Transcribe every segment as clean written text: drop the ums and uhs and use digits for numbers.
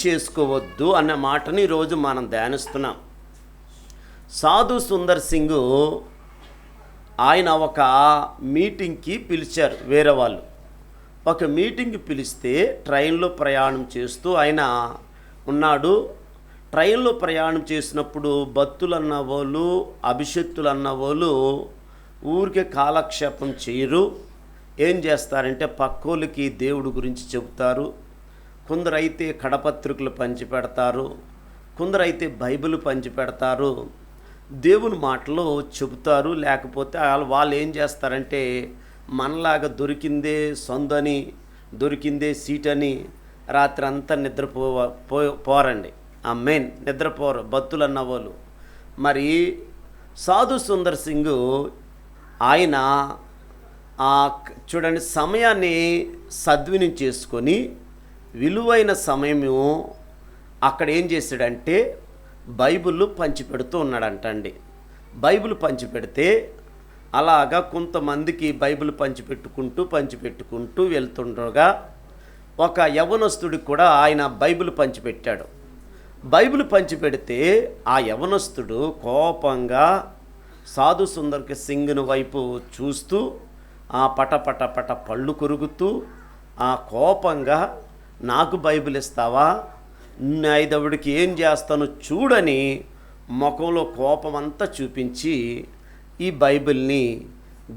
చేసుకోవద్దు అన్న మాటని ఈరోజు మనం ధ్యానిస్తున్నాం. సాధు సుందర్ సింగ్ ఆయన ఒక మీటింగ్కి పిలిచారు. వేరే వాళ్ళు ఒక మీటింగ్కి పిలిస్తే ట్రైన్లో ప్రయాణం చేస్తూ ఆయన ఉన్నాడు. ట్రైన్లో ప్రయాణం చేసినప్పుడు భక్తులు అన్న వాళ్ళు, అభిషక్తులు అన్న వాళ్ళు ఊరికే కాలక్షేపం చేయరు. ఏం చేస్తారంటే పక్కోళ్ళకి దేవుడి గురించి చెబుతారు. కొందరైతే కడపత్రికలు పంచిపెడతారు, కొందరైతే బైబిల్ పంచిపెడతారు, దేవుని మాటలు చెబుతారు. లేకపోతే వాళ్ళు ఏం చేస్తారంటే మనలాగా దొరికిందే సొందని, దొరికిందే సీట్ అని రాత్రి అంతా పోరండి. ఆ మెయిన్ నిద్రపోరు భక్తులు అన్న వాళ్ళు. మరి సాధు సుందర్ సింగ్ ఆయన చూడండి సమయాన్ని సద్వినియోగం చేసుకొని విలువైన సమయము అక్కడ ఏం చేశాడంటే బైబిల్ పంచిపెడుతూ ఉన్నాడంటండి. బైబిల్ పంచిపెడితే అలాగా కొంతమందికి బైబిల్ పంచిపెట్టుకుంటూ వెళ్తుండగా ఒక యవనస్తుడికి కూడా ఆయన బైబిల్ పంచిపెట్టాడు. బైబిల్ పంచిపెడితే ఆ యవనస్తుడు కోపంగా సాధు సుందర్ సింగ్ను వైపు చూస్తూ ఆ పట పళ్ళు కొరుకుతూ ఆ కోపంగా నాకు బైబిల్ ఇస్తావా, ఐదవుడికి ఏం చేస్తానో చూడని ముఖంలో కోపం అంతా చూపించి ఈ బైబిల్ని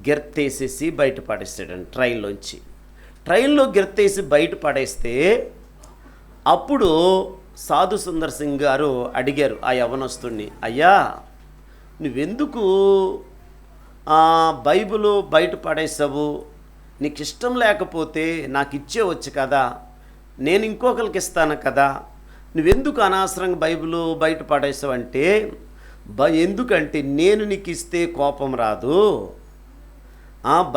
గెర్తేసేసి బయట పడేస్తాడండి ట్రైన్లోంచి. ట్రైన్లో గెర్తేసి బయట పడేస్తే అప్పుడు సాధు సుందర్ సింగ్ గారు అడిగారు ఆ యవనస్తుడిని, అయ్యా నువ్వెందుకు బైబిల్ బయట పడేసావు? నీకు ఇష్టం లేకపోతే నాకు ఇచ్చేవచ్చు కదా, నేను ఇంకొకరికి ఇస్తాను కదా, నువ్వెందుకు అనవసరంగా బైబిల్ బయట పడేసావు అంటే, ఎందుకంటే నేను నీకు ఇస్తే కోపం రాదు,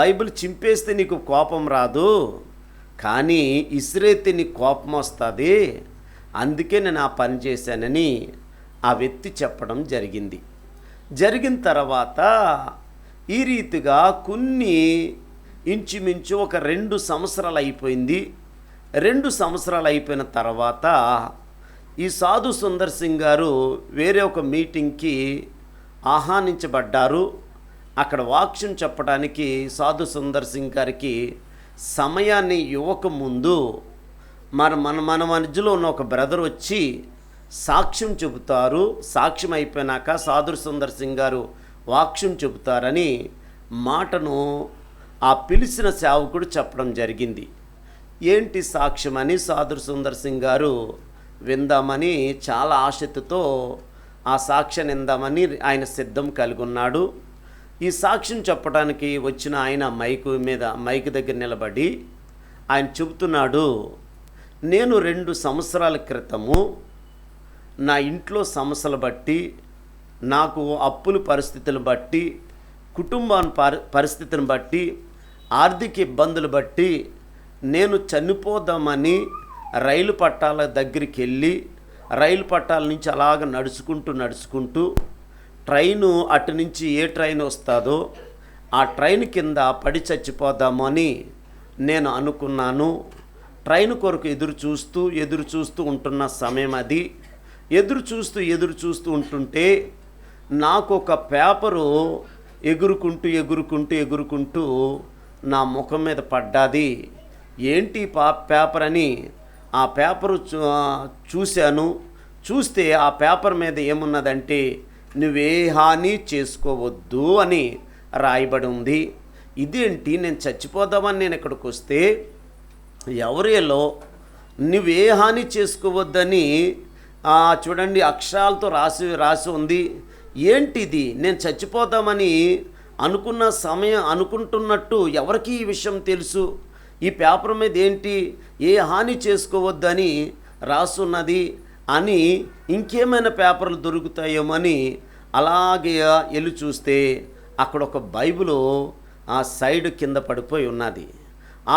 బైబిల్ చింపేస్తే నీకు కోపం రాదు, కానీ ఇసిరేస్తే నీకు కోపం వస్తుంది, అందుకే నేను ఆ పని చేశానని ఆ వ్యక్తి చెప్పడం జరిగింది. జరిగిన తర్వాత ఈ రీతిగా కొన్ని ఇంచుమించు ఒక 2 సంవత్సరాలు అయిపోయింది. 2 సంవత్సరాలు అయిపోయిన తర్వాత ఈ సాధు సుందర్ సింగ్ గారు వేరే ఒక మీటింగ్కి ఆహ్వానించబడ్డారు. అక్కడ వాక్యం చెప్పడానికి సాధు సుందర్ సింగ్ గారికి సమయాన్ని ఇవ్వకముందు మన మధ్యలో ఉన్న ఒక బ్రదర్ వచ్చి సాక్ష్యం చెబుతారు. సాక్ష్యం అయిపోయినాక సాధు సుందర్ సింగ్ గారు వాక్యం చెబుతారని మాటను ఆ పిలిచిన సేవకుడు చెప్పడం జరిగింది. ఏంటి సాక్ష్యం అని సాధు సుందర్ సింగ్ గారు విందామని చాలా ఆసక్తితో ఆ సాక్ష్యాన్ని విందామని ఆయన సిద్ధం కలిగి ఉన్నాడు. ఈ సాక్ష్యం చెప్పడానికి వచ్చిన ఆయన మైక్ దగ్గర నిలబడి ఆయన చెబుతున్నాడు, నేను 2 సంవత్సరాల క్రితము నా ఇంట్లో సమస్యలు బట్టి, నాకు అప్పుల పరిస్థితులను బట్టి, కుటుంబాన్ని పరిస్థితిని బట్టి, ఆర్థిక ఇబ్బందులు బట్టి నేను చనిపోదామని రైలు పట్టాల దగ్గరికి వెళ్ళి రైలు పట్టాల నుంచి అలాగ నడుచుకుంటూ ట్రైను అటు నుంచి ఏ ట్రైన్ వస్తుందో ఆ ట్రైన్ కింద పడి చచ్చిపోదాము అని నేను అనుకున్నాను. ట్రైన్ కొరకు ఎదురు చూస్తూ ఉంటున్న సమయం అది. ఎదురు చూస్తూ ఉంటుంటే నాకు ఒక పేపరు ఎగురుకుంటూ నా ముఖం మీద పడ్డాది. ఏంటి పేపర్ అని ఆ పేపరు చూశాను. చూస్తే ఆ పేపర్ మీద ఏమున్నదంటే నువ్వే హాని చేసుకోవద్దు అని రాయబడి ఉంది. ఇదేంటి, నేను చచ్చిపోదామని నేను ఇక్కడికి వస్తే ఎవరేలో నువ్వే హాని చేసుకోవద్దని చూడండి అక్షరాలతో రాసి ఉంది. ఏంటిది, నేను చచ్చిపోదామని అనుకుంటున్నట్టు ఎవరికి ఈ విషయం తెలుసు? ఈ పేపర్ మీద ఏంటి ఏ హాని చేసుకోవద్దని రాసున్నది అని ఇంకేమైనా పేపర్లు దొరుకుతాయేమో అలాగే వెళ్ళి చూస్తే అక్కడ ఒక బైబిల్ ఆ సైడ్ కింద పడిపోయి ఉన్నది.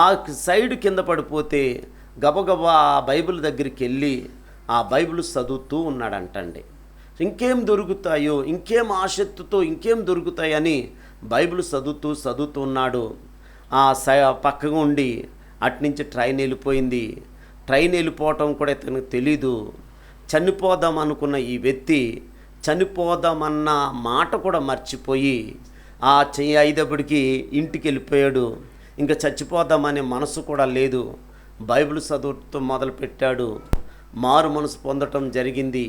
ఆ సైడ్ కింద పడిపోతే గబగబా ఆ బైబిల్ దగ్గరికి వెళ్ళి ఆ బైబిల్ చదువుతూ ఉన్నాడంటండి. ఇంకేం దొరుకుతాయో, ఇంకేం ఆసక్తితో ఇంకేం దొరుకుతాయని బైబిల్ చదువుతూ ఉన్నాడు. పక్కగా ఉండి అట్నుంచి ట్రైన్ వెళ్ళిపోయింది. ట్రైన్ వెళ్ళిపోవటం కూడా ఇతనికి తెలీదు. చనిపోదాం అనుకున్న ఈ వ్యక్తి చనిపోదామన్న మాట కూడా మర్చిపోయి ఆ చెయ్యి అయినప్పటికీ ఇంటికి వెళ్ళిపోయాడు. ఇంకా చచ్చిపోదామనే మనసు కూడా లేదు. బైబిల్ చదువుతూ మొదలుపెట్టాడు. మారు మనసు పొందటం జరిగింది.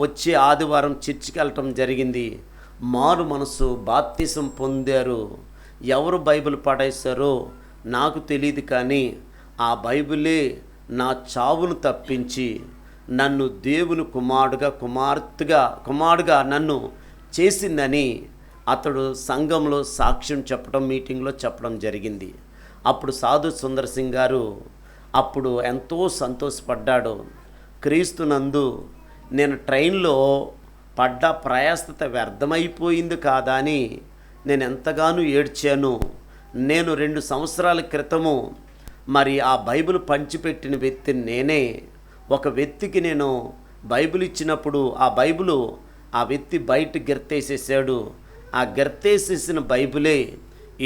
వచ్చే ఆదివారం చర్చికి వెళ్ళటం జరిగింది. మారు మనసు బాప్తిసం పొందారు. ఎవరు బైబిల్ పడేశారో నాకు తెలియదు, కానీ ఆ బైబిలే నా చావును తప్పించి నన్ను దేవుని కుమారుడుగా నన్ను చేసిందని అతడు సంఘంలో సాక్ష్యం చెప్పడం, మీటింగ్లో చెప్పడం జరిగింది. అప్పుడు సాధు సుందర్ సింగ్ గారు అప్పుడు ఎంతో సంతోషపడ్డాడు. క్రీస్తునందు నేను ట్రైన్లో పడ్డ ప్రయాసత వ్యర్థమైపోయింది కాదా అని నేను ఎంతగానో ఏడ్చాను. నేను 2 సంవత్సరాల క్రితము మరి ఆ బైబిల్ పంచిపెట్టిన వ్యక్తిని నేనే. ఒక వ్యక్తికి నేను బైబిల్ ఇచ్చినప్పుడు ఆ వ్యక్తి బయట గెర్తేసేసాడు. ఆ గెర్తేసేసిన బైబిలే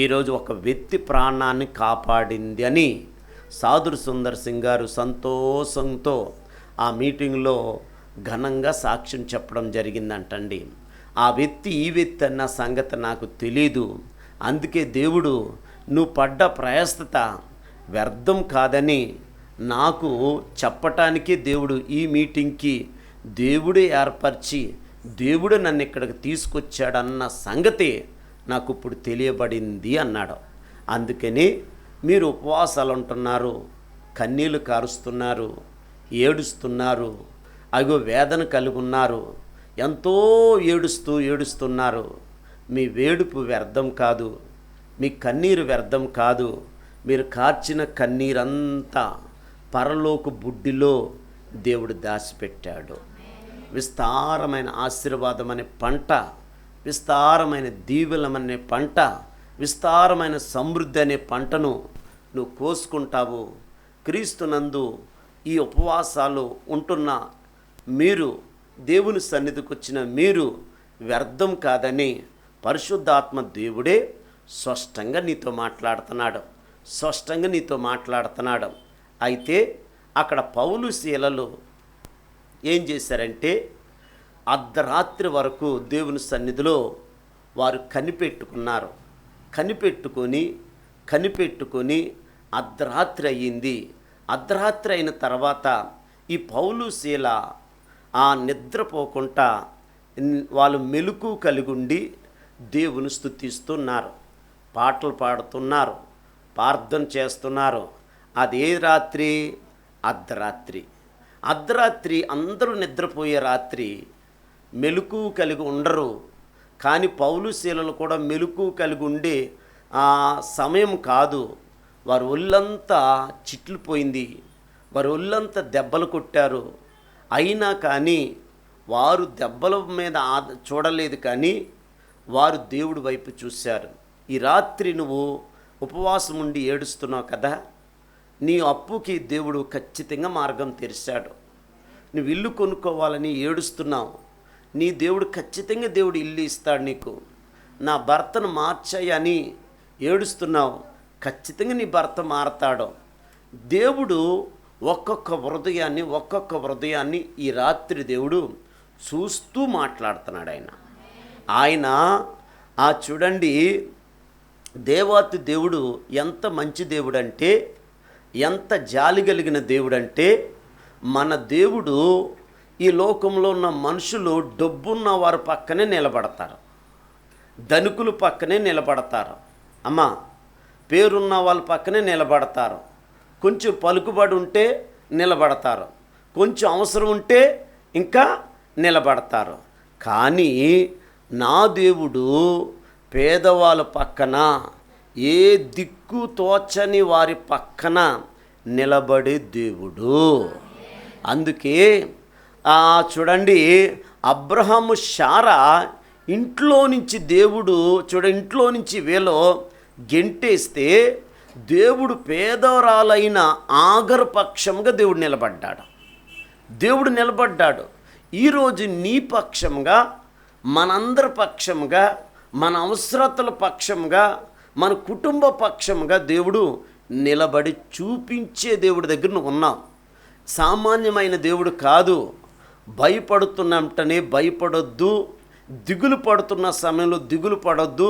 ఈరోజు ఒక వ్యక్తి ప్రాణాన్ని కాపాడింది అని సాధు సుందర్ సింగ్ గారు సంతోషంతో ఆ మీటింగ్లో ఘనంగా సాక్ష్యం చెప్పడం జరిగిందంటండి. ఆ వ్యక్తి ఈ వ్యక్తి అన్న సంగతి నాకు తెలీదు. అందుకే దేవుడు నువ్వు పడ్డ ప్రయాసత వ్యర్థం కాదని నాకు చెప్పటానికి దేవుడు ఈ మీటింగ్కి దేవుడే ఏర్పరిచి దేవుడు నన్ను ఇక్కడికి తీసుకొచ్చాడన్న సంగతి నాకు ఇప్పుడు తెలియబడింది అన్నాడు. అందుకని మీరు ఉపవాసాలు ఉంటున్నారు, కన్నీళ్లు కారుస్తున్నారు, ఏడుస్తున్నారు, అగో వేదన కలిగి ఉన్నారు, ఎంతో ఏడుస్తున్నారు. మీ వేడుపు వ్యర్థం కాదు, మీ కన్నీరు వ్యర్థం కాదు. మీరు కార్చిన కన్నీరంతా పరలోక బుడ్డిలో దేవుడు దాచిపెట్టాడు. విస్తారమైన ఆశీర్వాదం అనే పంట, విస్తారమైన దీవెనమనే పంట, విస్తారమైన సమృద్ధి అనే పంటను నువ్వు కోసుకుంటావు. క్రీస్తునందు ఈ ఉపవాసాలు ఉంటున్న మీరు, దేవుని సన్నిధికి వచ్చిన మీరు వ్యర్థం కాదని పరిశుద్ధాత్మ దేవుడే స్పష్టంగా నీతో మాట్లాడుతున్నాడు. అయితే అక్కడ పౌలు శీలలు ఏం చేశారంటే అర్ధరాత్రి వరకు దేవుని సన్నిధిలో వారు కనిపెట్టుకొని అర్ధరాత్రి అయ్యింది. అర్ధరాత్రి అయిన తర్వాత ఈ పౌలు శీల ఆ నిద్రపోకుండా వాళ్ళు మెలుకు కలిగి ఉండి దేవుని స్తుతిస్తున్నారు, పాటలు పాడుతున్నారు, ప్రార్థన చేస్తున్నారు. అదే రాత్రి అర్ధరాత్రి అందరూ నిద్రపోయే రాత్రి, మెలుకు కలిగి ఉండరు. కానీ పౌలు శీలలు కూడా మెలుకు కలిగి ఉండే సమయం కాదు. వారు ఒళ్ళంతా చిట్లిపోయింది, వారు ఒళ్ళంతా దెబ్బలు కొట్టారు. అయినా కానీ వారు దెబ్బల మీద చూడలేదు, కానీ వారు దేవుడి వైపు చూశారు. ఈ రాత్రి నువ్వు ఉపవాసం ఉండి ఏడుస్తున్నావు కదా, నీ అప్పుకి దేవుడు ఖచ్చితంగా మార్గం తెరిచాడు. నువ్వు ఇల్లు కొనుక్కోవాలని ఏడుస్తున్నావు, నీ దేవుడు ఖచ్చితంగా ఇల్లు ఇస్తాడు నీకు. నా భర్తను మార్చాయని ఏడుస్తున్నావు, ఖచ్చితంగా నీ భర్త మారతాడు. దేవుడు ఒక్కొక్క హృదయాన్ని ఈ రాత్రి దేవుడు చూస్తూ మాట్లాడుతున్నాడు. ఆయన చూడండి, దేవాతి దేవుడు ఎంత మంచి దేవుడు అంటే, ఎంత జాలి కలిగిన దేవుడు అంటే, మన దేవుడు ఈ లోకంలో ఉన్న మనుషులు డబ్బున్న వారి పక్కనే నిలబడతారు, ధనికుల పక్కనే నిలబడతారు, పేరున్న వాళ్ళ పక్కనే నిలబడతారు, కొంచెం పలుకుబడి ఉంటే నిలబడతారు, కొంచెం అవసరం ఉంటే ఇంకా నిలబడతారు. కానీ నా దేవుడు పేదవాళ్ళ పక్కన, ఏ దిక్కు తోచని వారి పక్కన నిలబడే దేవుడు. అందుకే చూడండి, అబ్రహాము శారా ఇంట్లో నుంచి దేవుడు ఇంట్లో నుంచి వేలో గెంటేస్తే దేవుడు పేదవరాలైన ఆగరు పక్షంగా దేవుడు నిలబడ్డాడు. ఈరోజు నీ పక్షంగా, మనందరి పక్షంగా, మన అవసరతల పక్షంగా, మన కుటుంబ పక్షంగా దేవుడు నిలబడి చూపించే దేవుడి దగ్గర నువ్వు ఉన్నావు. సామాన్యమైన దేవుడు కాదు. భయపడుతున్నంటనే భయపడొద్దు, దిగులు పడుతున్న సమయంలో దిగులు పడొద్దు,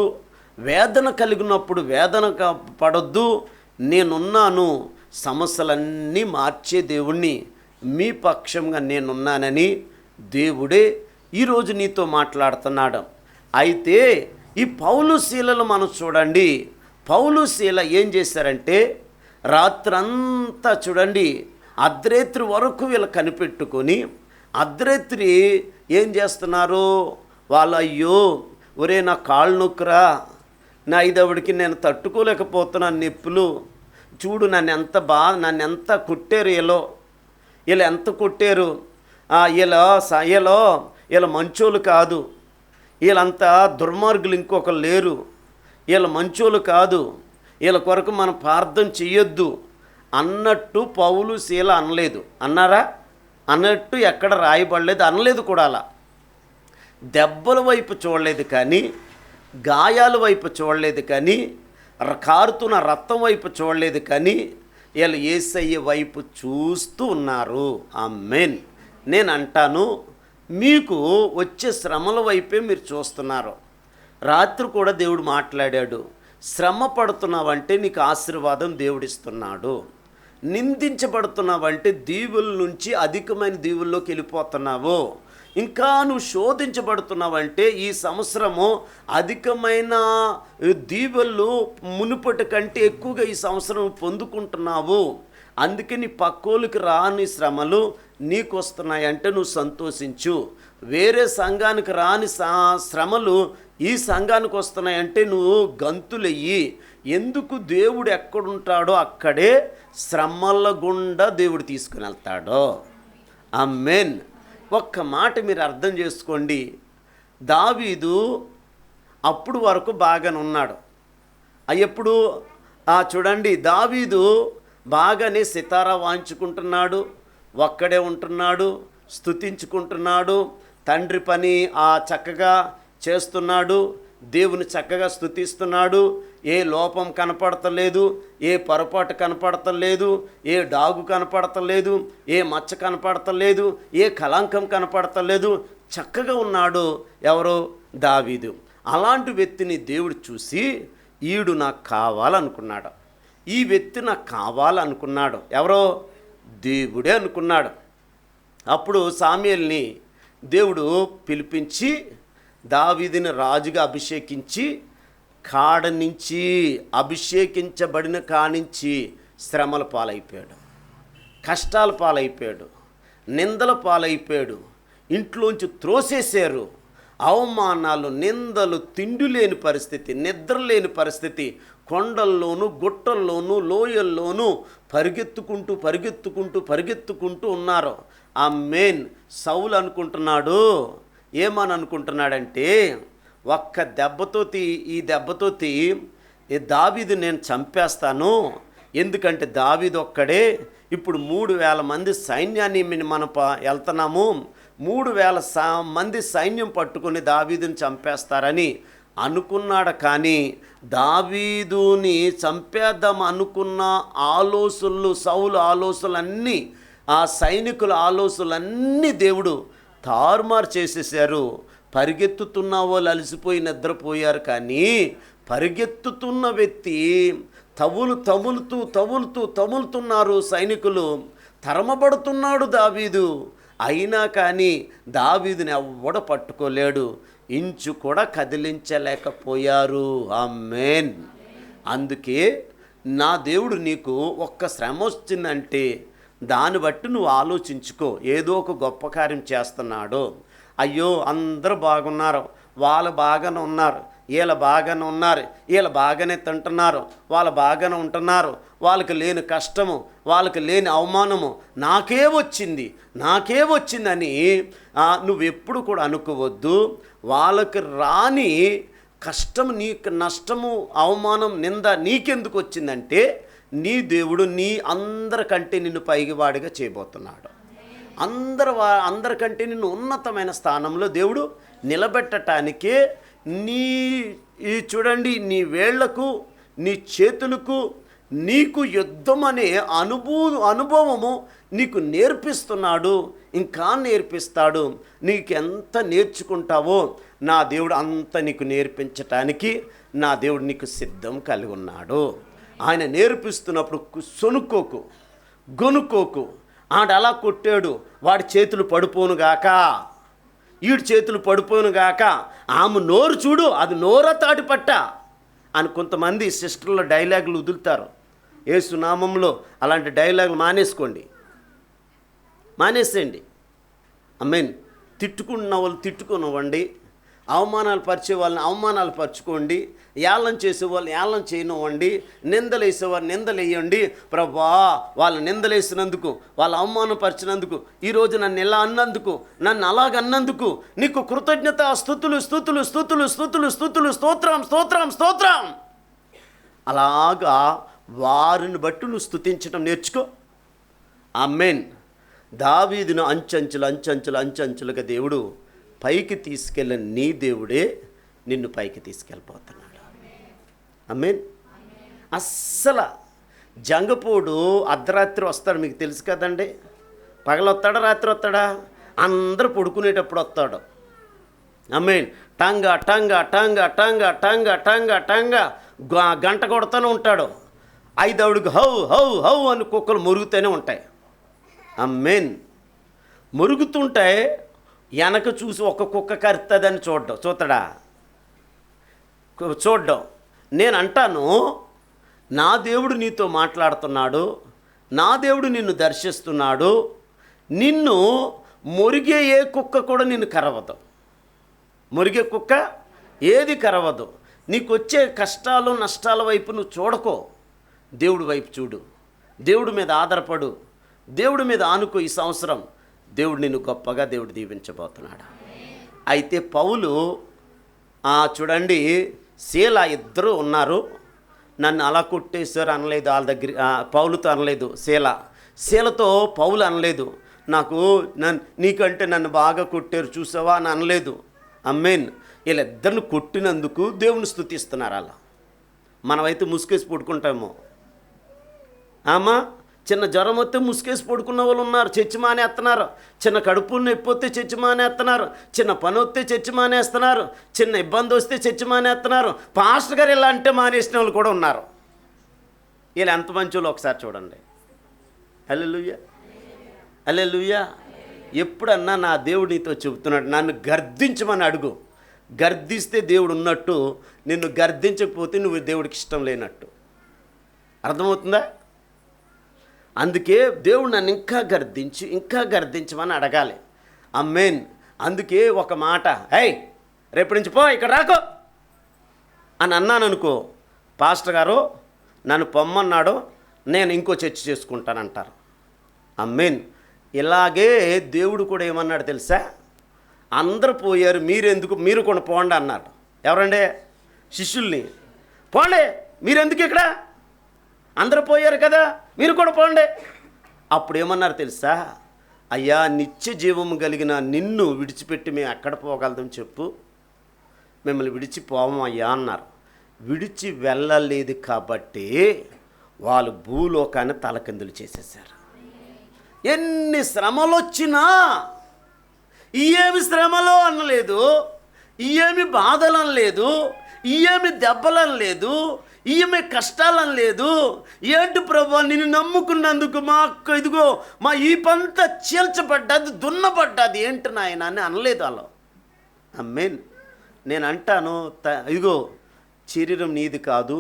వేదన కలిగినప్పుడు వేదన పడొద్దు. నేనున్నాను, సమస్యలన్నీ మార్చే దేవుణ్ణి, మీ పక్షంగా నేనున్నానని దేవుడే ఈరోజు నీతో మాట్లాడుతున్నాడు. అయితే ఈ పౌలు శీలలు మనం చూడండి. పౌలు శీల ఏం చేశారంటే రాత్రంతా చూడండి అర్ధరాత్రి వరకు వీళ్ళు కనిపెట్టుకొని అర్ధరాత్రి ఏం చేస్తున్నారు వాళ్ళు, అయ్యో ఒరే నా కాళ్ళు నొక్కురా, నా ఐదవుడికి నేను తట్టుకోలేకపోతున్నాను నొప్పులు, చూడు నన్ను ఎంత కొట్టారు, వీళ్ళు ఎంత కొట్టారు, వీళ్ళ మంచోళ్ళు కాదు, వీళ్ళంతా దుర్మార్గులు ఇంకొకరు లేరు, వీళ్ళ మంచోళ్ళు కాదు, వీళ్ళ కొరకు మనం ప్రార్థన చెయ్యొద్దు అన్నట్టు పౌలు శీల అనలేదు. అన్నారా? అన్నట్టు ఎక్కడ రాయబడలేదు, అనలేదు కూడా. అలా దెబ్బల వైపు చూడలేదు కానీ, గాయాల వైపు చూడలేదు కానీ, కారుతున్న రక్తం వైపు చూడలేదు కానీ, వీళ్ళు యేసయ్య వైపు చూస్తూ ఉన్నారు. ఆమేన్. నేను అంటాను, మీకు వచ్చే శ్రమల వైపే మీరు చూస్తున్నారు. రాత్రి కూడా దేవుడు మాట్లాడాడు, శ్రమ పడుతున్నావంటే నీకు ఆశీర్వాదం దేవుడిస్తున్నాడు, నిందించబడుతున్నావంటే దీవుల నుంచి అధికమైన దీవుల్లోకి వెళ్ళిపోతున్నావు, ఇంకా నువ్వు శోధించబడుతున్నావంటే ఈ సంవత్సరము అధికమైన దీవులు మునుపటి కంటే ఎక్కువగా ఈ సంవత్సరం పొందుకుంటున్నావు, అందుకే నీ పక్కోళ్ళకి రాని శ్రమలు నీకు వస్తున్నాయంటే నువ్వు సంతోషించు, వేరే సంఘానికి రాని శ్రమలు ఈ సంఘానికి వస్తున్నాయంటే నువ్వు గంతులయ్యి. ఎందుకు? దేవుడు ఎక్కడుంటాడో అక్కడే శ్రమల గుండా దేవుడు తీసుకుని వెళ్తాడో. ఆమేన్. ఒక్క మాట మీరు అర్థం చేసుకోండి, దావీదు అప్పుడు వరకు బాగానే ఉన్నాడు. ఎప్పుడు చూడండి, దావీదు బాగానే సితారా వాయించుకుంటున్నాడు, ఒక్కడే ఉంటున్నాడు, స్తుతించుకుంటున్నాడు, తండ్రి పని చక్కగా చేస్తున్నాడు, దేవుని చక్కగా స్తుతిస్తున్నాడు, ఏ లోపం కనపడతలేదు, ఏ పొరపాటు కనపడతలేదు, ఏ డాగు కనపడతలేదు, ఏ మచ్చ కనపడతలేదు, ఏ కళంకం కనపడతలేదు, చక్కగా ఉన్నాడు. ఎవరో? దావీదు. అలాంటి వ్యక్తిని దేవుడు చూసి ఈడు నాకు కావాలనుకున్నాడు, ఈ వ్యక్తి నాకు కావాలనుకున్నాడు. ఎవరో? దేవుడే అనుకున్నాడు. అప్పుడు సామ్యూయల్ని దేవుడు పిలిపించి దావీదుని రాజుగా అభిషేకించి కాడ నుంచి అభిషేకించబడిన కానించి శ్రమల పాలైపోయాడు, కష్టాల పాలైపోయాడు, నిందల పాలైపోయాడు, ఇంట్లోంచి త్రోసేశారు, అవమానాలు, నిందలు, తిండి లేని పరిస్థితి, నిద్ర లేని పరిస్థితి, కొండల్లోనూ గుట్టల్లోనూ లోయల్లోనూ పరిగెత్తుకుంటూ ఉన్నారు. ఆమేన్. సౌలు అనుకుంటున్నాడు, ఏమని అనుకుంటున్నాడంటే ఒక్క దెబ్బతోటి ఈ దావీదు నేను చంపేస్తాను, ఎందుకంటే దావీదు ఒక్కడే. ఇప్పుడు 3,000 మంది సైన్యాన్ని మనం వెళ్తున్నాము, 3,000 మంది సైన్యం పట్టుకొని దావీదుని చంపేస్తారని అనుకున్నాడు. కానీ దావీదుని చంపేద్దాం అనుకున్న ఆలోచనలు, సౌలు ఆలోచనలన్నీ, ఆ సైనికుల ఆలోచనలన్నీ దేవుడు తారుమారు చేసేసారు. పరిగెత్తుతున్న వాళ్ళు అలసిపోయి నిద్రపోయారు, కానీ పరిగెత్తుతున్న వ్యక్తి తములుతున్నారు సైనికులు, తరమబడుతున్నాడు దావీదు. అయినా కానీ దావీదుని ఎవ్వడ పట్టుకోలేడు, ఇంచు కూడా కదిలించలేకపోయారు. ఆమేన్. అందుకే నా దేవుడు నీకు ఒక్క శ్రమ వచ్చిందంటే దాన్ని బట్టి నువ్వు ఆలోచించుకో, ఏదో ఒక గొప్ప కార్యం చేస్తున్నాడు. అయ్యో అందరూ బాగున్నారు, వాళ్ళు బాగానే ఉన్నారు, వీళ్ళు బాగానే ఉన్నారు, వీళ్ళు బాగానే తింటున్నారు, వాళ్ళు బాగానే ఉంటున్నారు, వాళ్ళకి లేని కష్టము, వాళ్ళకి లేని అవమానము నాకే వచ్చిందని నువ్వెప్పుడు కూడా అనుకోవద్దు. వాళ్ళకి రాని కష్టం, నీకు నష్టము, అవమానం, నింద నీకెందుకు వచ్చిందంటే నీ దేవుడు అందరికంటే నిన్ను పైగివాడిగా చేయబోతున్నాడు. అందరికంటే నిన్ను ఉన్నతమైన స్థానంలో దేవుడు నిలబెట్టడానికే చూడండి, నీ వేళ్లకు, నీ చేతులకు, నీకు యుద్ధం అనే అనుభవము నీకు నేర్పిస్తున్నాడు, ఇంకా నేర్పిస్తాడు. నీకు ఎంత నేర్చుకుంటావో నా దేవుడు అంత నీకు నేర్పించటానికి నా దేవుడు నీకు సిద్ధం కలిగి ఉన్నాడు. ఆయన నేర్పిస్తున్నప్పుడు సొనుక్కోకు, గొనుక్కోకు. ఆడు అలా కొట్టాడు, వాడి చేతులు పడిపోనుగాక, ఈడు చేతులు పడిపోనుగాక, ఆమె నోరు చూడు, అది నోర తాటిపట్ట అని కొంతమంది సిస్టర్ల డైలాగులు వదులుతారు. యేసు నామంలో అలాంటి డైలాగులు మానేసేయండి. ఆమేన్. తిట్టుకున్న వాళ్ళు తిట్టుకునివ్వండి, అవమానాలు పరిచే వాళ్ళని అవమానాలు పరచుకోండి, ఏళ్ళం చేసే వాళ్ళని ఏళ్ళం చేయనివ్వండి, నిందలు వేసేవారు నిందలు వేయండి. ప్రభా, వాళ్ళు నిందలేసినందుకు, వాళ్ళు అవమానపరిచినందుకు, ఈరోజు నన్ను ఇలా అన్నందుకు, నన్ను అలాగన్నందుకు నీకు కృతజ్ఞత, స్తుతులు స్తుతులు స్తుతులు స్తుతులు స్తుతులు, స్తోత్రం స్తోత్రం స్తోత్రం. అలాగా వారిని బట్టి నువ్వు స్తుతించడం నేర్చుకో. ఆమేన్. దావీదును అంచెంచులుగా దేవుడు పైకి తీసుకెళ్ళిన నీ దేవుడే నిన్ను పైకి తీసుకెళ్ళిపోతున్నాడు. ఆమేన్. అస్సలు జంగపోడు అర్ధరాత్రి వస్తాడు, మీకు తెలుసు కదండి. పగలొస్తాడా రాత్రి వస్తాడా? అందరూ పడుకునేటప్పుడు వస్తాడు. ఆమేన్. టంగా టంగా టంగా టంగా టంగా టంగా టంగా గంట కొడుతూనే ఉంటాడు. 5 అడుగు హౌ హౌ హౌ అని కుక్కలు మురుగుతూనే ఉంటాయి. ఆమేన్. మురుగుతుంటే వెనక చూసి ఒక కుక్క కరుతుందని చూస్తాడా? చూడ్డం. నేను అంటాను, నా దేవుడు నీతో మాట్లాడుతున్నాడు, నా దేవుడు నిన్ను దర్శిస్తున్నాడు. నిన్ను మురిగే ఏ కుక్క కూడా నిన్ను కరవదు. మురిగే కుక్క ఏది కరవదు. నీకు వచ్చే కష్టాలు నష్టాల వైపు నువ్వు చూడకో, దేవుడి వైపు చూడు, దేవుడి మీద ఆధారపడు, దేవుడి మీద ఆనుకో. ఈ సంవత్సరం దేవుడు నిన్ను గొప్పగా దేవుడు దీవించబోతున్నాడు. అయితే పౌలు చూడండి, శీల ఇద్దరు ఉన్నారు. నన్ను అలా కొట్టేశారు అనలేదు, వాళ్ళ దగ్గర పౌలుతో అనలేదు. శీలతో పౌలు అనలేదు, నీకంటే నన్ను బాగా కొట్టారు చూసావా అని అనలేదు. ఆమేన్. వీళ్ళిద్దరిని కొట్టినందుకు దేవుని స్తుతిస్తున్నారు. అలా మనమైతే ముసుకేసి పడుకుంటామో. చిన్న జ్వరం వస్తే ముసుకేసి పడుకున్న వాళ్ళు ఉన్నారు, చర్చి మానేస్తున్నారు. చిన్న కడుపు నొప్పి వస్తే చర్చి మానేస్తున్నారు, చిన్న పని వస్తే చర్చి మానేస్తున్నారు, చిన్న ఇబ్బంది వస్తే చర్చి మానేస్తున్నారు. పాస్టర్ గారు ఇలా అంటే మానేసిన వాళ్ళు కూడా ఉన్నారు. వీళ్ళు ఎంత మంచి వాళ్ళు ఒకసారి చూడండి. హల్లెలూయా, హల్లెలూయా. ఎప్పుడన్నా నా దేవుడు నీతో చెబుతున్నాడు, నన్ను గర్దించమని అడుగు. గర్దిస్తే దేవుడు ఉన్నట్టు, నిన్ను గర్దించకపోతే నువ్వు దేవుడికి ఇష్టం లేనట్టు. అర్థమవుతుందా? అందుకే దేవుడు నన్ను ఇంకా గర్దించమని అడగాలి. ఆమేన్. అందుకే ఒక మాట, రేపటి నుంచి పో, ఇక్కడ రాకో అని అన్నాను అనుకో, పాస్టర్ గారు నన్ను పొమ్మన్నాడు, నేను ఇంకో చర్చ చేసుకుంటానంటారు. ఆమేన్. ఇలాగే దేవుడు కూడా ఏమన్నాడు తెలుసా? అందరూ పోయారు, మీరు కూడా పోండి అన్నాడు. ఎవరండి? శిష్యుల్ని. పోండి, మీరెందుకు ఇక్కడ? అందరూ పోయారు కదా, మీరు కూడా పోండి. అప్పుడు ఏమన్నారు తెలుసా? అయ్యా, నిత్య జీవము కలిగిన నిన్ను విడిచిపెట్టి మేము ఎక్కడ పోగలదని చెప్పు, మిమ్మల్ని విడిచిపోవం అయ్యా అన్నారు. విడిచి వెళ్ళలేదు కాబట్టి వాళ్ళు భూలోకాన్ని తలకిందులు చేసేసారు. ఎన్ని శ్రమలు వచ్చినా ఏమి శ్రమలో అనలేదు, ఏమి బాధలు అనలేదు, ఏమి దెబ్బలు అనలేదు, ఏమి కష్టాలు అనలేదు. ఏంటి ప్రభా, నిన్ను నమ్ముకున్నందుకు ఇదిగో మా ఈ పంత చీల్చబడ్డది, దున్నబడ్డది, ఏంటి నాయన అని అనలేదు వాళ్ళు. ఆమేన్. నేను అంటాను, ఇదిగో శరీరం నీది కాదు,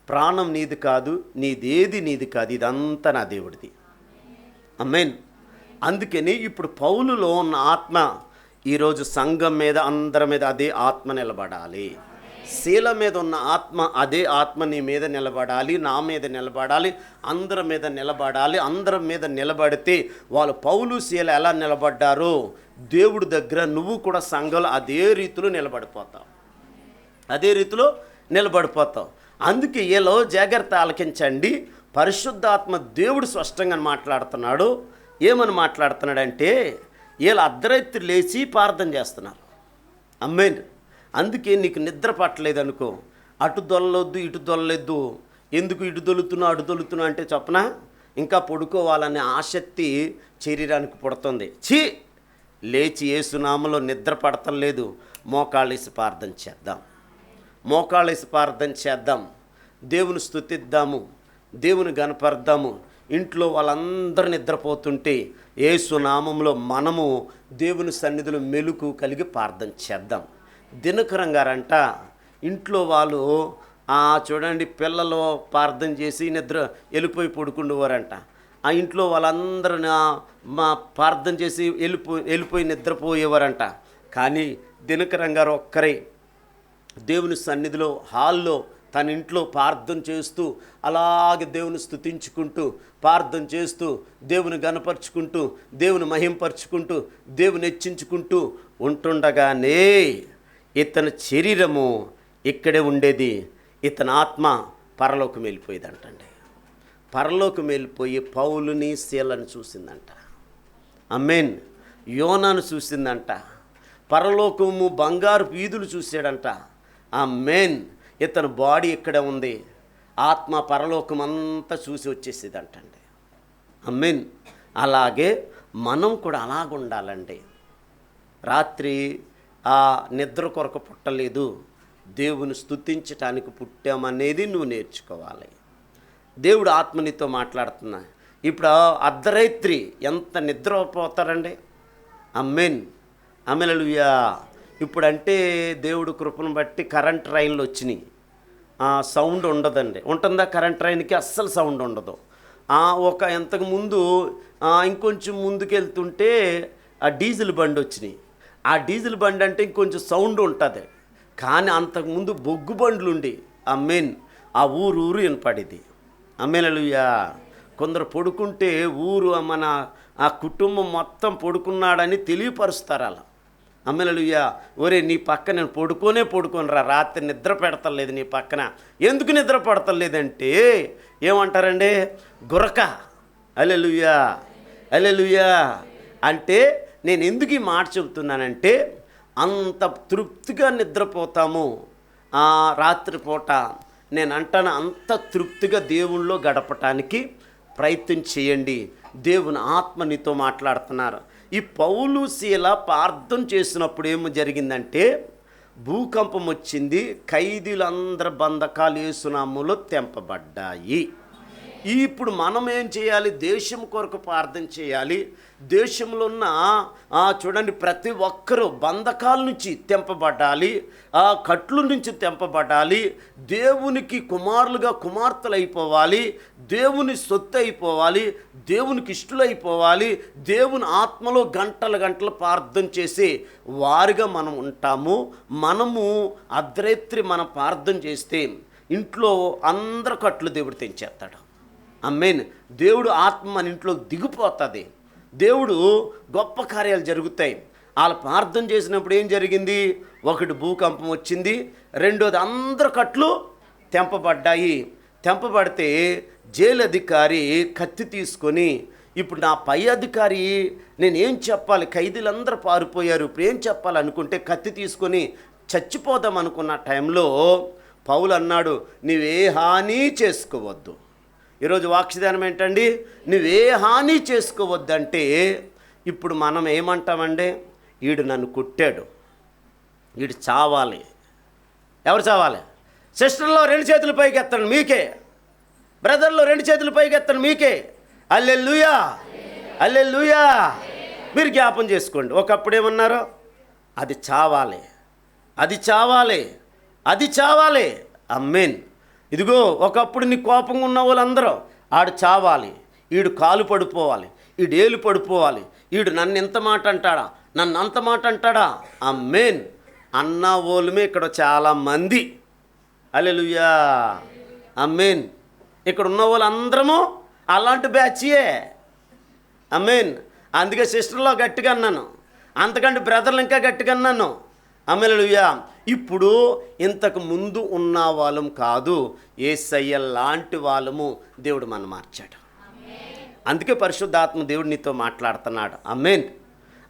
ప్రాణం నీది కాదు, నీదేది నీది కాదు, ఇదంతా నా దేవుడిది. ఆమేన్. అందుకని ఇప్పుడు పౌలులో ఉన్న ఆత్మ ఈరోజు సంఘం మీద, అందరి మీద అదే ఆత్మ నిలబడాలి. శీల మీద ఉన్న ఆత్మ, అదే ఆత్మ నీ మీద నిలబడాలి, నా మీద నిలబడాలి, అందరి మీద నిలబడాలి. అందరి మీద నిలబడితే వాళ్ళు పౌలు శీల ఎలా నిలబడ్డారో దేవుడి దగ్గర నువ్వు కూడా సంఘంలో అదే రీతిలో నిలబడిపోతావు, అదే రీతిలో నిలబడిపోతావు. అందుకే ఏలో జాగ్రత్త ఆలకించండి. పరిశుద్ధాత్మ దేవుడు స్పష్టంగా మాట్లాడుతున్నాడు. ఏమని మాట్లాడుతున్నాడంటే, వీళ్ళు అర్ధరాత్రి లేచి ప్రార్థన చేస్తున్నారు. ఆమేన్. అందుకే నీకు నిద్ర పట్టలేదు అనుకో, అటు దొల్లొద్దు ఇటు దొల్లొద్దు, ఎందుకు ఇటు దొలుతున్నా అంటే చెప్పనా, ఇంకా పడుకోవాలనే ఆసక్తి శరీరానికి పుడుతుంది. లేచి యేసునామములో నిద్ర పడతలేదు. మోకాళ్ళేసి ప్రార్థన చేద్దాం, మోకాళ్ళేసి ప్రార్థన చేద్దాం, దేవుని స్తుతిద్దాము, దేవుని గనపర్దాము. ఇంట్లో వాళ్ళందరూ నిద్రపోతుంటే యేసునామములో మనము దేవుని సన్నిధిలో మెలుకు కలిగి ప్రార్థన చేద్దాం. దినకరం గారంట ఇంట్లో వాళ్ళు చూడండి, పిల్లలు ప్రార్థన చేసి నిద్ర వెళ్ళిపోయి పడుకుండేవారంట. ఆ ఇంట్లో వాళ్ళందరూ ప్రార్థన చేసి వెళ్ళిపోయి నిద్రపోయేవారంట. కానీ దినకరం గారు ఒక్కరే దేవుని సన్నిధిలో హాల్లో తన ఇంట్లో ప్రార్థన చేస్తూ అలాగే దేవుని స్తుతించుకుంటూ ప్రార్థన చేస్తూ దేవుని గణపరుచుకుంటూ దేవుని మహింపరుచుకుంటూ దేవుని హెచ్చించుకుంటూ ఉంటుండగానే ఇతని శరీరము ఇక్కడే ఉండేది, ఇతని ఆత్మ పరలోకం వెళ్ళిపోయేదంటండి. పరలోకం వెళ్ళిపోయి పౌలుని శీలను చూసిందంట. ఆమేన్. యోనాను చూసిందంట. పరలోకము బంగారు వీధులు చూశాడంట. ఆమేన్. ఇతని బాడీ ఇక్కడే ఉంది, ఆత్మ పరలోకం అంతా చూసి వచ్చేసేదంటండి. ఆమేన్. అలాగే మనం కూడా అలాగుండాలండి. రాత్రి నిద్ర కొరకు పుట్టలేదు, దేవుని స్తుతించటానికి పుట్టామనేది నువ్వు నేర్చుకోవాలి. దేవుడు ఆత్మనితో మాట్లాడుతున్నా. ఇప్పుడు అర్ధరాత్రి ఎంత నిద్రపోతారండి. ఆమేన్. హల్లెలూయా. ఇప్పుడంటే దేవుడు కృపను బట్టి కరెంట్ రైన్లు వచ్చినాయి, సౌండ్ ఉండదండి. ఉంటుందా? కరెంట్ రైన్కి అస్సలు సౌండ్ ఉండదు. ఇంతకు ముందు ఇంకొంచెం ముందుకెళ్తుంటే డీజిల్ బండి వచ్చినాయి. ఆ డీజిల్ బండి అంటే ఇంకొంచెం సౌండ్ ఉంటుంది. కానీ అంతకుముందు బొగ్గు బండ్లు ఉండి ఆమేన్, ఆ ఊరు వినపడేది. ఆమేన్. హల్లెలూయా. కొందరు పడుకుంటే ఊరు మన ఆ కుటుంబం మొత్తం పడుకున్నాడని తెలియపరుస్తారు అలా. ఆమేన్. హల్లెలూయా. ఒరే నీ పక్క నేను పడుకోనరా, రాత్రి నిద్ర పెడతలేదు నీ పక్కన. ఎందుకు నిద్ర పడతలేదంటే ఏమంటారండి? గురక. హల్లెలూయా, హల్లెలూయా. అంటే నేను ఎందుకు ఈ మాట చెబుతున్నానంటే, అంత తృప్తిగా నిద్రపోతాము రాత్రిపూట. నేను అంటాను, అంత తృప్తిగా దేవుళ్ళో గడపటానికి ప్రయత్నం చేయండి. దేవుని ఆత్మ నీతో మాట్లాడుతున్నారు. ఈ పౌలు శీల ప్రార్థన చేసినప్పుడు ఏమో జరిగిందంటే, భూకంపం వచ్చింది, ఖైదీలందరి బంధకాలు యేసునామములో తెంపబడ్డాయి. ఇప్పుడు మనం ఏం చేయాలి? దేశం కొరకు ప్రార్థన చేయాలి. దేశంలో ఉన్న చూడండి, ప్రతి ఒక్కరూ బంధకాల నుంచి తెంపబడాలి, కట్లు నుంచి తెంపబడాలి, దేవునికి కుమారులుగా కుమార్తెలు అయిపోవాలి, దేవుని సొత్తు అయిపోవాలి, దేవునికి ఇష్టలైపోవాలి, దేవుని ఆత్మలో గంటలు ప్రార్థన చేసి వారిగా మనం ఉంటాము. మనము అర్ధరాత్రి మనం ప్రార్థన చేస్తే ఇంట్లో అందరి కట్లు దేవుడు తెంచేస్తాడు. ఆమేన్. దేవుడు ఆత్మ మన ఇంట్లో దిగిపోతుంది. దేవుడు గొప్ప కార్యాలు జరుగుతాయి. వాళ్ళు ప్రార్థన చేసినప్పుడు ఏం జరిగింది? ఒకటి భూకంపం వచ్చింది, రెండోది అందరి కట్లు తెంపబడ్డాయి. తెంపబడితే జైలు అధికారి కత్తి తీసుకొని, ఇప్పుడు నా పై అధికారి నేనేం చెప్పాలి? ఖైదీలందరూ పారిపోయారు, ఇప్పుడు ఏం చెప్పాలనుకుంటే కత్తి తీసుకొని చచ్చిపోదాం అనుకున్న టైంలో పౌలు అన్నాడు, నువ్వే హాని చేసుకోవద్దు. ఈరోజు వాక్యదానం ఏంటండి? నువ్వే హాని చేసుకోవద్దంటే ఇప్పుడు మనం ఏమంటామంటే, వీడు నన్ను కొట్టాడు, వీడు చావాలి. ఎవరు చావాలి? సిస్టర్లో 2 చేతులు పైకి ఎత్తండి మీకే, బ్రదర్లో 2 చేతులు పైకి ఎత్తండి మీకే. హల్లెలూయా, హల్లెలూయా. మీరు జ్ఞాపం చేసుకోండి, ఒకప్పుడు ఏమన్నారో, అది చావాలి, అది చావాలి, అది చావాలి. ఆమేన్. ఇదిగో ఒకప్పుడు నీ కోపంగా ఉన్న వాళ్ళందరూ ఆడు చావాలి, ఈడు కాలు పడిపోవాలి, ఈడు ఏలు పడిపోవాలి, ఈడు నన్ను ఎంత మాట అంటాడా, నన్ను అంత మాట అంటాడా. ఆమేన్. అన్న ఓలుమే ఇక్కడ చాలామంది. హల్లెలూయా, ఆమేన్. ఇక్కడ ఉన్న వాళ్ళందరము అలాంటి బ్యాచ్యే. ఆమేన్. అందుకే సిస్టర్లో గట్టిగా అన్నాను, అంతకంటే బ్రదర్లు ఇంకా గట్టిగా అన్నాను. ఆమేన్. హల్లెలూయా. ఇప్పుడు ఇంతకు ముందు ఉన్న వాళ్ళం కాదు, యేసయ్య లాంటి వాళ్ళము దేవుడు మనం మార్చాడు. అందుకే పరిశుద్ధాత్మ దేవుడు నీతో మాట్లాడుతున్నాడు. ఆమేన్.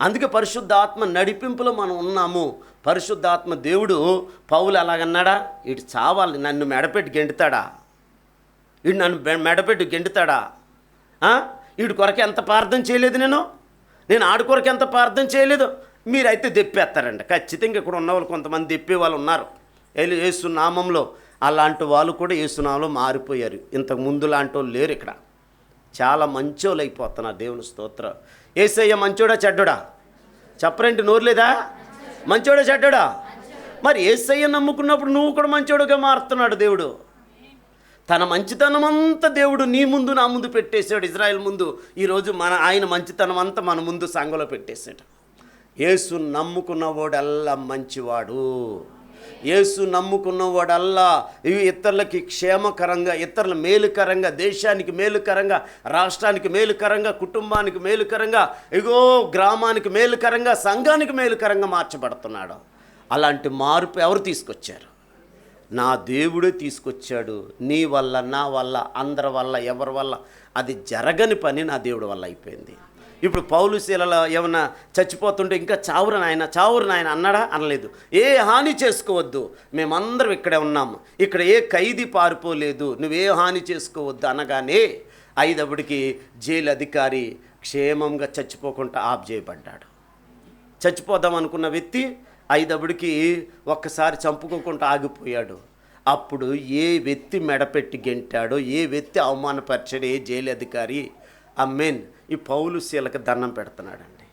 అందుకే పరిశుద్ధాత్మ నడిపింపులో మనం ఉన్నాము. పరిశుద్ధాత్మ దేవుడు పౌలు అలాగన్నాడా, ఇటు చావాలి, నన్ను మెడపెట్టి గెంటుతాడా? వీడు నన్ను మెడపెట్టి గెంటుతాడా? వీడి కొరకు ఎంత ప్రార్థన చేయలేదు నేను ఆడి కొరకు ఎంత ప్రార్థన చేయలేదు. మీరైతే దెప్పేస్తారండి ఖచ్చితంగా. ఇక్కడ ఉన్న వాళ్ళు కొంతమంది దెప్పే వాళ్ళు ఉన్నారు యేసు నామంలో. అలాంటి వాళ్ళు కూడా యేసు నామంలో మారిపోయారు. ఇంతకు ముందు లాంటి వాళ్ళు లేరు ఇక్కడ. చాలా మంచోళ్ళు అయిపోతున్నారు. దేవుని స్తోత్రం. యేసయ్య మంచోడా చెడ్డోడా? చెప్పరేంటి, నోరు లేదా? మంచోడా చెడ్డోడా? మరి యేసయ్య నమ్ముకున్నప్పుడు నువ్వు కూడా మంచోడుగా మారుతున్నాడు దేవుడు. తన మంచితనం అంతా దేవుడు నీ ముందు నా ముందు పెట్టేశాడు. ఇజ్రాయెల్ ముందు ఈరోజు ఆయన మంచితనం అంతా మన ముందు సంఘంలో పెట్టేశాడు. యేసు నమ్ముకున్నవాడల్లా మంచివాడు. యేసు నమ్ముకున్నవాడల్లా ఇతరులకి క్షేమకరంగా, ఇతరుల మేలుకరంగా, దేశానికి మేలుకరంగా, రాష్ట్రానికి మేలుకరంగా, కుటుంబానికి మేలుకరంగా, గ్రామానికి మేలుకరంగా, సంఘానికి మేలుకరంగా మార్చబడుతున్నాడు. అలాంటి మార్పు ఎవరు తీసుకొచ్చారు? నా దేవుడే తీసుకొచ్చాడు. నీ వల్ల, నా వల్ల, అందరి వల్ల, ఎవరి వల్ల అది జరగని పని నా దేవుడి వల్ల అయిపోయింది. ఇప్పుడు పౌలు శీలలో ఏమన్నా చచ్చిపోతుంటే ఇంకా చావురు నాయన అన్నాడా? అనలేదు. ఏ హాని చేసుకోవద్దు, మేమందరం ఇక్కడే ఉన్నాము, ఇక్కడ ఏ ఖైదీ పారిపోలేదు, నువ్వే హాని చేసుకోవద్దు అనగానే 5 జైలు అధికారి క్షేమంగా చచ్చిపోకుండా ఆఫ్ చేయబడ్డాడు. చచ్చిపోదాం అనుకున్న వ్యక్తి 5 ఒక్కసారి చంపుకోకుండా ఆగిపోయాడు. అప్పుడు ఏ వ్యక్తి మెడపెట్టి గెంటాడో, ఏ వ్యక్తి అవమానపరిచాడో, ఏ జైలు అధికారి అమ్మేన్ ఈ పౌలు శీలకు దండం పెడుతున్నాడండి.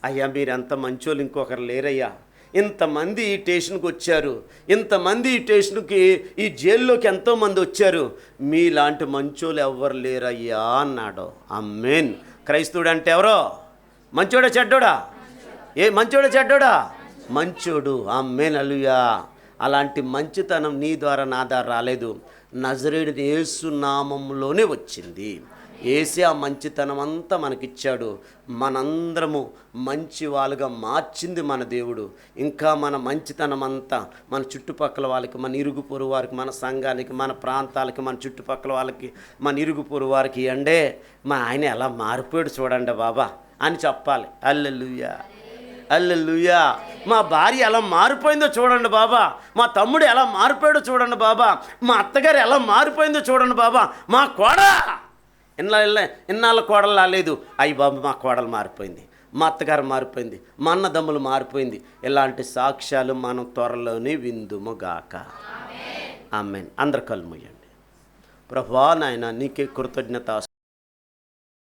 అయ్యా మీరెంత మంచోళ్ళు ఇంకొకరు లేరయ్యా, ఇంతమంది ఈ స్టేషన్కి వచ్చారు, ఇంతమంది ఈ స్టేషన్కి, ఈ జైల్లోకి ఎంతోమంది వచ్చారు, మీలాంటి మంచోళ్ళు ఎవ్వరు లేరయ్యా అన్నాడు. అమ్మేన్. క్రైస్తవుడు అంటే ఎవరో? మంచోడా చెడ్డోడా? మంచోడా చెడ్డోడా? మంచోడు. అమ్మేన్. హల్లెలూయా. అలాంటి మంచితనం నీ ద్వారా నా ద్వారా రాలేదు, నజరేయుడు యేసు నామంలోనే వచ్చింది. యేసే ఆ మంచితనం అంతా మనకిచ్చాడు. మనందరము మంచి వాళ్ళుగా మార్చింది మన దేవుడు. ఇంకా మన మంచితనం అంతా మన చుట్టుపక్కల వాళ్ళకి, మన ఇరుగు పొరుగు వారికి, మన సంఘానికి, మన ప్రాంతాలకి, మన చుట్టుపక్కల వాళ్ళకి, మన ఇరుగు పొరుగు వారికి అంటే మా ఆయన ఎలా మారిపోయాడు చూడండి బాబా అని చెప్పాలి. హల్లెలూయా, హల్లెలూయా. మా భార్య ఎలా మారిపోయిందో చూడండి బాబా, మా తమ్ముడు ఎలా మారిపోయాడో చూడండి బాబా, మా అత్తగారు ఎలా మారిపోయిందో చూడండి బాబా, మా కోడ ఇన్నాళ్ళ కోడలు రాలేదు, అయ్యి బాబు మా కోడలు మారిపోయింది, మా అత్తగారు మారిపోయింది, మా అన్నదమ్ములు మారిపోయింది. ఇలాంటి సాక్ష్యాలు మనం త్వరలోనే విందుముగాక. ఆమేన్. అందరు కళ్ళు మూయండి. ప్రభువా నాయన నీకే కృతజ్ఞత